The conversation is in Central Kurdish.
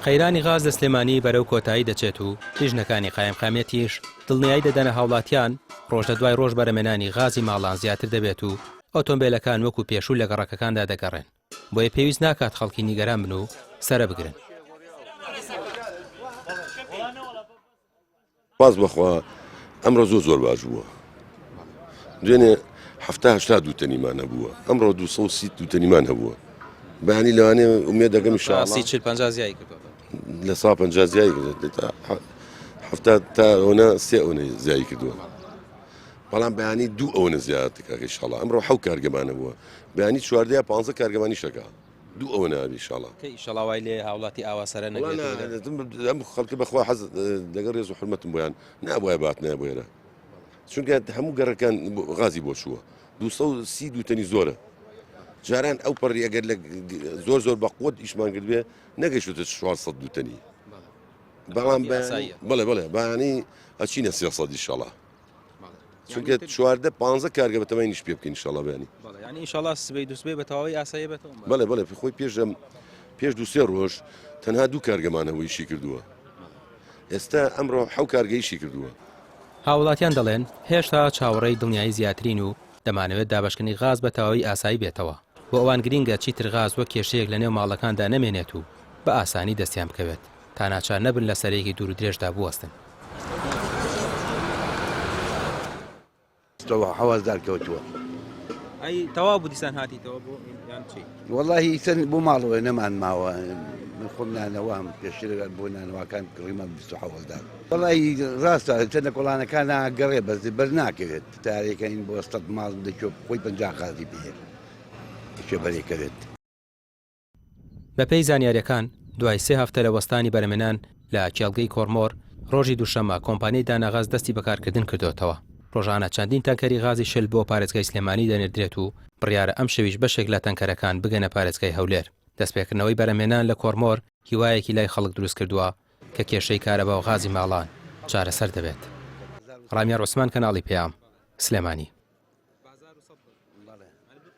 قەیرانی غاز لە سلێمانی بەرەو کۆتایی دەچێت و لیژنەکانی قایمقامەتیش دڵنیایی دەدەنە هاوڵاتیان ڕۆژ لە دوای ڕۆژ بەرەمێنانی غازی ماڵان زیاتر دەبێت و ئۆتۆمبیلەکان وەکو پێشوو لە گەڕەکەکاندا دەگەڕێن بۆیە پێویست ناکات خەڵکی نیگەران بن و سەرە بگرن. باز بەخوا ئەمڕۆ زۆر باش بووە. دوێنێ هەفتا دووتەنیمان هەبووە، ئەمڕۆ 230 دووتەنیمان هەبووە. بەیانی لەوانێ ئومێد دەکەم ئینشاءالله 40-50 زیای کردووە. لە 150 زیای کردووە، هەفتا تا ئەوە 3 ئەوەی زیای کردووە. بەڵام بەیانی 2 ئەوە زیاتر کاکە ئینشاءالله. ئەمڕۆ 7 کارگەمانە بووە. بەیانی 14 15 کارگەمانی شەکە. 2 ئەوە نابی ئینشاءالله. کە ئینشاءالله وای لێ هاوڵاتی ئاواسەرە نەبێت. ئەم خەڵکە بەخوا حەز لەگەڵ ڕێز و حرمەتم بۆیان نابووە باتنایە بۆێرە. چونکە هەموو گەڕەکان غازی بۆ چووە. 230 دووتەنی زۆرە. جاران ئەو پەڕی ئەگەر لە زۆر بە قوت ئیشمان کردوێ نەگەیشتە 400 دووتەنی. بەڵام بەڵێ بەیانی ئەچینە 300 ئینشاءالله. چونکە 14-15 کارگە بەتەمای نیش پێ بکەین ئینشاءالله بەیانی. یعنی ئینشاءالله سبەی دووسبەی بە تەواوی ئاسایی بێتەوە. بەڵێ خۆی پێش 2-3 ڕۆژ تەنها 2 کارگەمانەوە ئیشی کردووە. ئێستا ئەمڕۆ 7 کارگەیشی کردووە. هاوڵاتیان دەڵێن هێشتا چاوەڕێی دڵنیایی زیاترین و دەمانەوێت دابشکردنی غاز بە تەواوی ئاسایی بێتەوە بۆ ئەوان گرینگە چیتر غاز وەک کێشەیەک لە نێو ماڵەکاندا نەمێنێت و بە ئاسانی دەستیان بکەوێت تا ناچار نەبن لە سەرێکی دوور و درێژدا بوەستن. حەوازدار کەوتووە. ئەی تەواو بوو دیسان هاتیتەوە بۆ یان چی؟ وەڵاهی سەن بۆ ماڵەوە نەمان ماوە من خۆم نانەوەم پێشتر بۆ نانەوەکان کڕیمە 27 وەڵاهی ڕاستە چەندە کۆڵانەکان گەڕێ بەرناکەوێت تارێکەین بۆ 100 ماڵ دەچۆ خۆی 50 قازی بێ بەرێکەوێت. بەپێی زانیاریەکان دوای 3 هەفتە لە وەستانی بەرەمێنان لە کێڵگەی کۆرمۆر ڕۆژی دووشەممە کۆمپانیای داناغاز دەستی بەکارکردن کردوتەوە. ڕۆژانە چەندین تانکەری غازی شل بۆ پارێزگای سلێمانی دەنێردرێت و بڕیارە ئەم شەویش بەشێک لە تەنکەرەکان بگەنە پارێزگای هەولێر. دەستپێکردنەوەی بەرەمێنان لە کۆرمۆر هیوایەکی لای خەڵک دروست کردووە کە کێشەی کارەبا و غازی ماڵان چارەسەر دەبێت. ڕامیار عوسمان کەناڵی پێام سلێمانی.